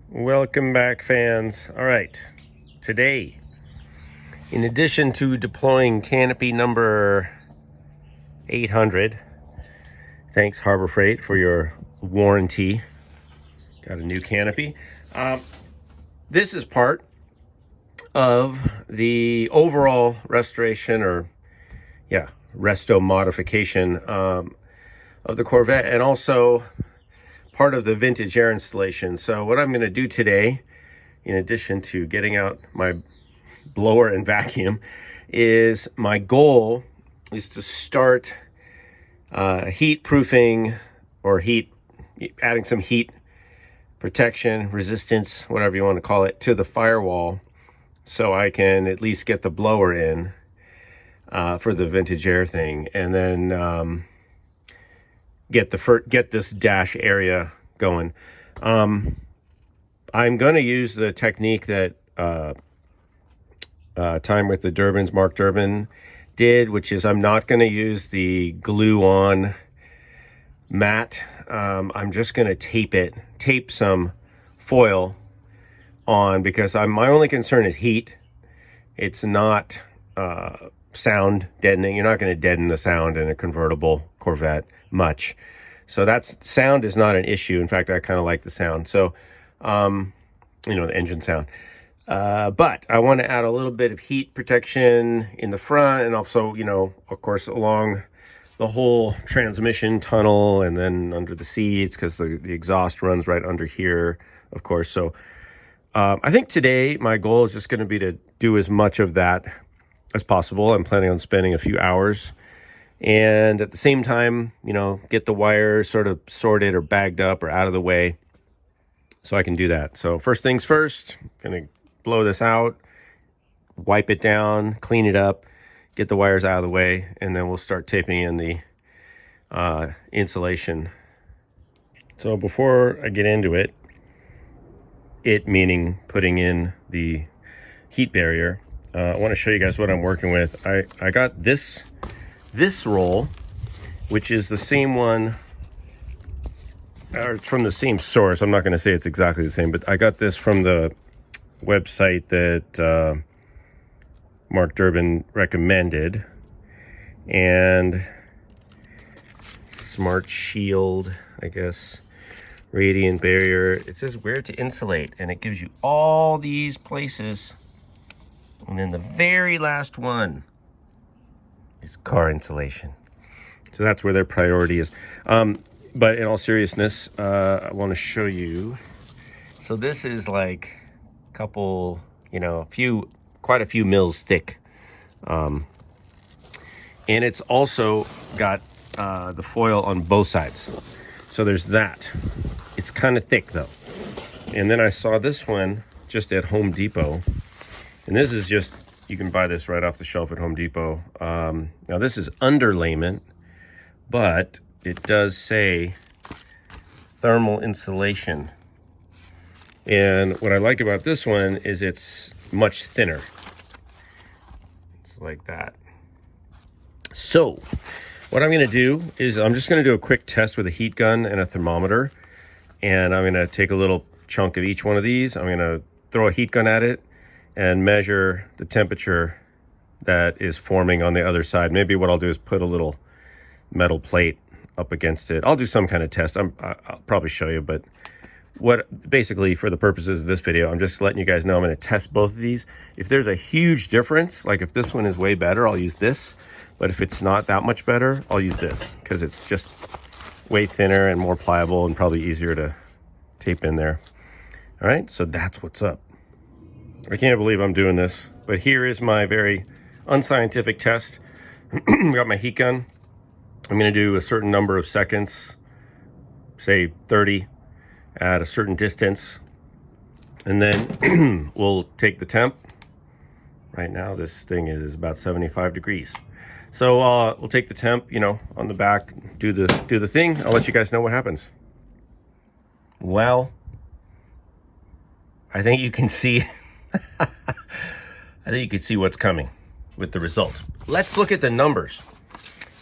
Welcome back, fans. All right, today, in addition to deploying canopy number 800, thanks Harbor Freight for your warranty. Got a new canopy. This is part of the overall restoration, or resto modification of the Corvette, and also part of the vintage air installation. So what I'm going to do today, in addition to getting out my blower and vacuum, is my goal is to start heat proofing, or adding some heat protection, resistance, whatever you want to call it, to the firewall, so I can at least get the blower in for the vintage air thing, and then get this dash area going. I'm going to use the technique that Time with the Durbins, Mark Durbin, did, which is I'm not going to use the glue-on mat. I'm just going to tape some foil on, because my only concern is heat. It's not sound deadening. You're not going to deaden the sound in a convertible Corvette much. So sound is not an issue. In fact, I kind of like the sound. So, the engine sound. But I want to add a little bit of heat protection in the front, and also, of course, along the whole transmission tunnel, and then under the seats, because the exhaust runs right under here, of course. So I think today my goal is just going to be to do as much of that as possible. I'm planning on spending a few hours, and at the same time, get the wires sort of sorted or bagged up or out of the way, so I can do that. So first things first, going to blow this out, wipe it down, clean it up, get the wires out of the way, and then we'll start taping in the insulation. So before I get into it meaning putting in the heat barrier, I want to show you guys what I'm working with. I got this roll, which is the same one, or it's from the same source. I'm not going to say it's exactly the same, but I got this from the website that Mark Durbin recommended, and Smart Shield, I guess, radiant barrier. It says where to insulate, and it gives you all these places, and then the very last one is car insulation. So that's where their priority is. But in all seriousness, I want to show you. So this is like a couple, quite a few mils thick. And it's also got the foil on both sides. So there's that. It's kind of thick though. And then I saw this one just at Home Depot. And this is just, you can buy this right off the shelf at Home Depot. Now this is underlayment, but it does say thermal insulation. And what I like about this one is it's much thinner. It's like that. So what I'm going to do is I'm just going to do a quick test with a heat gun and a thermometer. And I'm going to take a little chunk of each one of these. I'm going to throw a heat gun at it and measure the temperature that is forming on the other side. Maybe what I'll do is put a little metal plate up against it. I'll do some kind of test. I'll probably show you, but basically for the purposes of this video, I'm just letting you guys know I'm going to test both of these. If there's a huge difference, like if this one is way better, I'll use this. But if it's not that much better, I'll use this, because it's just way thinner and more pliable and probably easier to tape in there. All right, so that's what's up. I can't believe I'm doing this, but here is my very unscientific test. Got my heat gun. I'm going to do a certain number of seconds, say 30, at a certain distance, and then we'll take the temp. Right now this thing is about 75 degrees. So we'll take the temp, on the back, do the thing. I'll let you guys know what happens. Well, I think you can see what's coming with the results. Let's look at the numbers.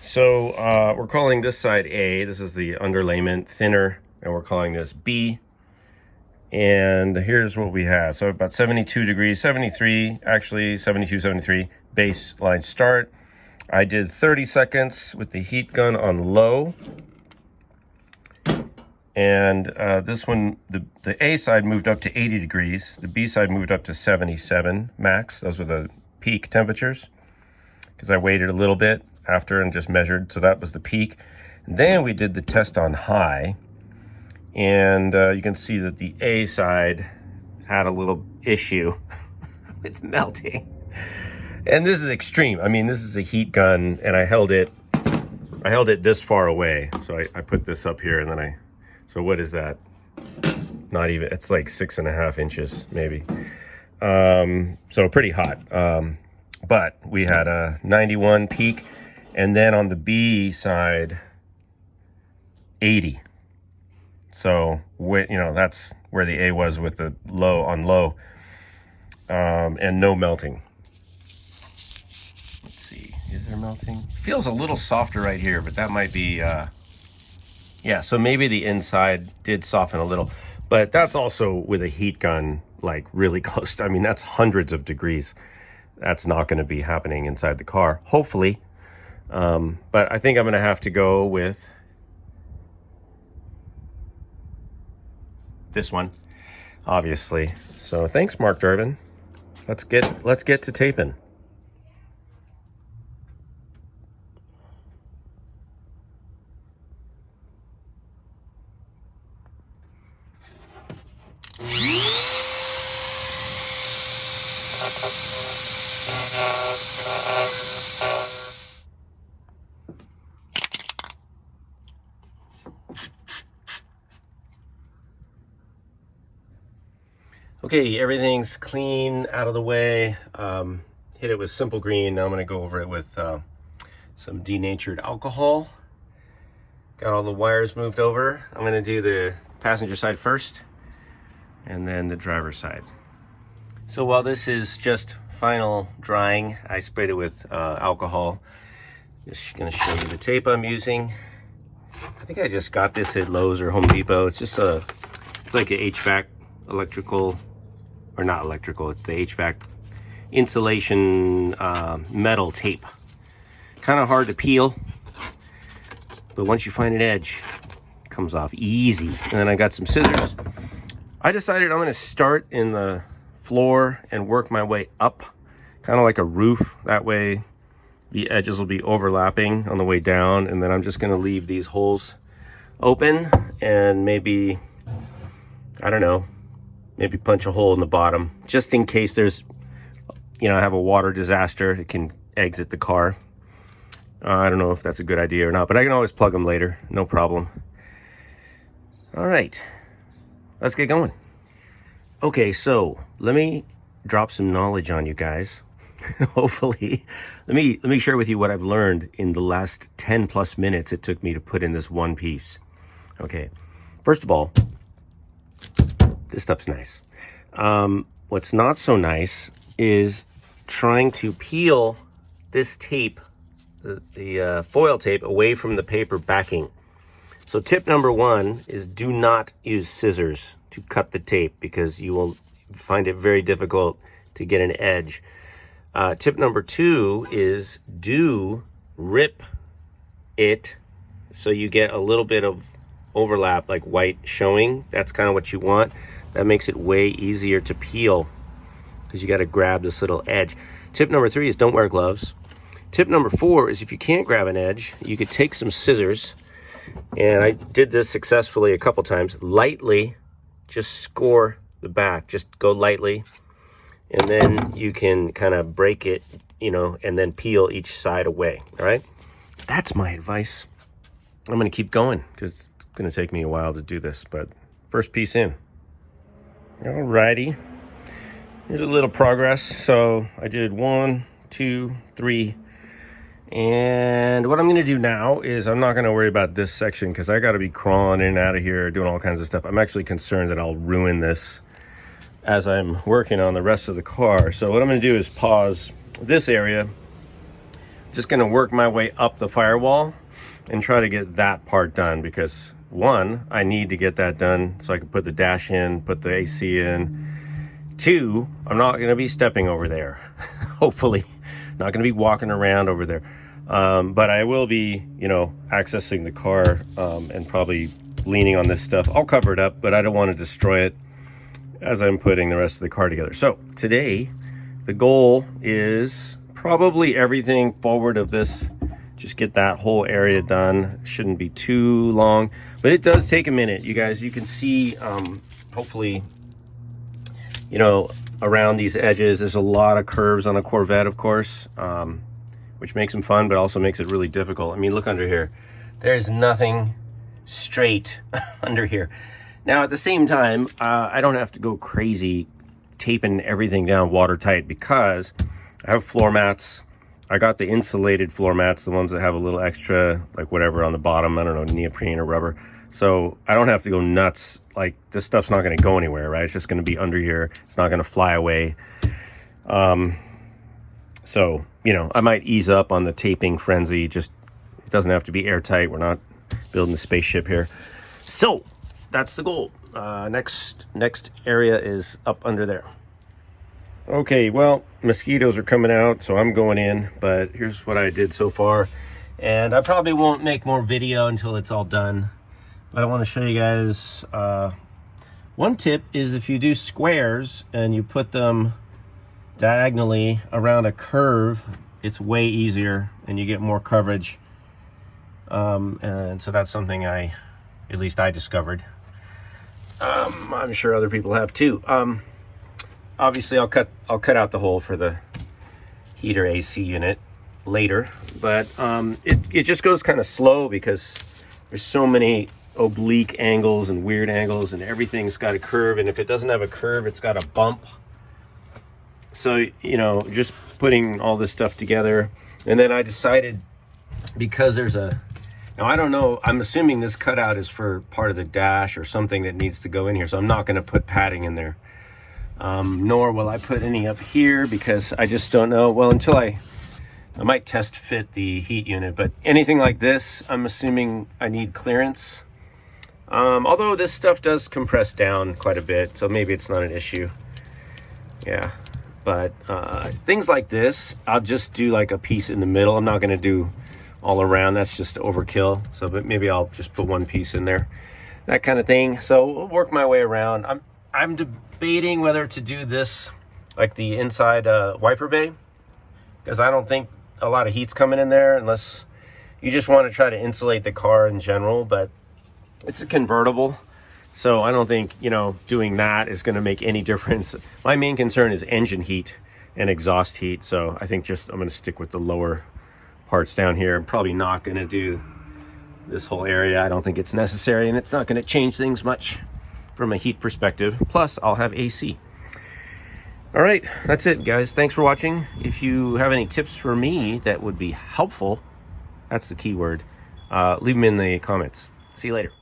So we're calling this side A. This is the underlayment, thinner, and we're calling this B. And here's what we have. So about 72 degrees, 73, actually 72, 73 baseline start. I did 30 seconds with the heat gun on low. And this one, the A side moved up to 80 degrees. The B side moved up to 77 max. Those were the peak temperatures, because I waited a little bit after and just measured. So that was the peak. And then we did the test on high. And you can see that the A side had a little issue with melting. And this is extreme. I mean, this is a heat gun, and I held it this far away. So I put this up here, and then so what is that? Not even, it's like 6.5 inches maybe. So pretty hot. But we had a 91 peak, and then on the B side, 80. So, you know, that's where the A was with the low on low, and no melting. Let's see, is there melting? Feels a little softer right here, but that might be, yeah, so maybe the inside did soften a little, but that's also with a heat gun, like really close to, I mean, that's hundreds of degrees. That's not going to be happening inside the car, hopefully. But I think I'm going to have to go with this one, obviously. So thanks, Mark Durbin. Let's get to taping. Okay, everything's clean, out of the way. Hit it with simple green. Now I'm gonna go over it with some denatured alcohol. Got all the wires moved over. I'm gonna do the passenger side first, and then the driver's side. So while this is just final drying, I sprayed it with alcohol. Just gonna show you the tape I'm using. I think I just got this at Lowe's or Home Depot. It's just it's like an HVAC electrical, or not electrical, it's the HVAC insulation metal tape. Kind of hard to peel, but once you find an edge, it comes off easy. And then I got some scissors. I decided I'm going to start in the floor and work my way up, kind of like a roof. That way the edges will be overlapping on the way down, and then I'm just going to leave these holes open and maybe, I don't know, maybe punch a hole in the bottom, just in case there's, you know, I have a water disaster, it can exit the car. I don't know if that's a good idea or not, but I can always plug them later, no problem. All right, let's get going. Okay, so let me drop some knowledge on you guys. Hopefully, let me share with you what I've learned in the last 10 plus minutes it took me to put in this one piece. Okay, first of all, this stuff's nice. What's not so nice is trying to peel this tape, the foil tape, away from the paper backing. So tip number one is do not use scissors to cut the tape, because you will find it very difficult to get an edge. Tip number two is do rip it so you get a little bit of overlap, like white showing. That's kind of what you want. That makes it way easier to peel, because you got to grab this little edge. Tip number three is don't wear gloves. Tip number four is if you can't grab an edge, you could take some scissors, and I did this successfully a couple times. Lightly, just score the back. Just go lightly, and then you can kind of break it, you know, and then peel each side away. All right, that's my advice. I'm going to keep going because it's going to take me a while to do this, but first piece in. Alrighty, here's a little progress. So I did 1, 2, 3, and what I'm going to do now is I'm not going to worry about this section, because I got to be crawling in and out of here doing all kinds of stuff. I'm actually concerned that I'll ruin this as I'm working on the rest of the car. So what I'm going to do is pause this area just gonna work my way up the firewall and try to get that part done, because one, I need to get that done so I can put the dash in, put the AC in. Two, I'm not gonna be stepping over there. Hopefully, not gonna be walking around over there. But I will be, you know, accessing the car and probably leaning on this stuff. I'll cover it up, but I don't want to destroy it as I'm putting the rest of the car together. So today, the goal is probably everything forward of this. Just get that whole area done. Shouldn't be too long, but it does take a minute. You guys, you can see, hopefully, you know, around these edges, there's a lot of curves on a Corvette, of course, which makes them fun, but also makes it really difficult. I mean, look under here. There's nothing straight under here. Now, at the same time, I don't have to go crazy taping everything down watertight, because I have floor mats. I got the insulated floor mats, the ones that have a little extra, like whatever on the bottom, I don't know, neoprene or rubber. So I don't have to go nuts. Like, this stuff's not going to go anywhere, right? It's just going to be under here. It's not going to fly away. So, you know, I might ease up on the taping frenzy. Just, it doesn't have to be airtight. We're not building a spaceship here. So that's the goal. Next area is up under there. Okay, well, mosquitoes are coming out, so I'm going in, but here's what I did so far. And I probably won't make more video until it's all done, but I want to show you guys, one tip is if you do squares and you put them diagonally around a curve, it's way easier and you get more coverage. And so that's something at least I discovered. I'm sure other people have too. Obviously, I'll cut out the hole for the heater AC unit later, but it just goes kind of slow because there's so many oblique angles and weird angles, and everything's got a curve, and if it doesn't have a curve, it's got a bump. So, you know, just putting all this stuff together, and then I decided, because there's now I don't know, I'm assuming this cutout is for part of the dash or something that needs to go in here, so I'm not going to put padding in there. Nor will I put any up here, because I just don't know. Well, until I might test fit the heat unit, but anything like this, I'm assuming I need clearance. Although this stuff does compress down quite a bit, so maybe it's not an issue. Yeah, but things like this, I'll just do like a piece in the middle. I'm not going to do all around. That's just overkill. So, but maybe I'll just put one piece in there, that kind of thing. So we'll work my way around. I'm debating whether to do this like the inside wiper bay, because I don't think a lot of heat's coming in there unless you just want to try to insulate the car in general. But it's a convertible, so I don't think, you know, doing that is going to make any difference. My main concern is engine heat and exhaust heat, so I think I'm going to stick with the lower parts down here. I'm probably not going to do this whole area. I don't think it's necessary, and it's not going to change things much from a heat perspective. Plus, I'll have AC. All right, that's it, guys. Thanks for watching. If you have any tips for me that would be helpful, that's the key word, leave them in the comments. See you later.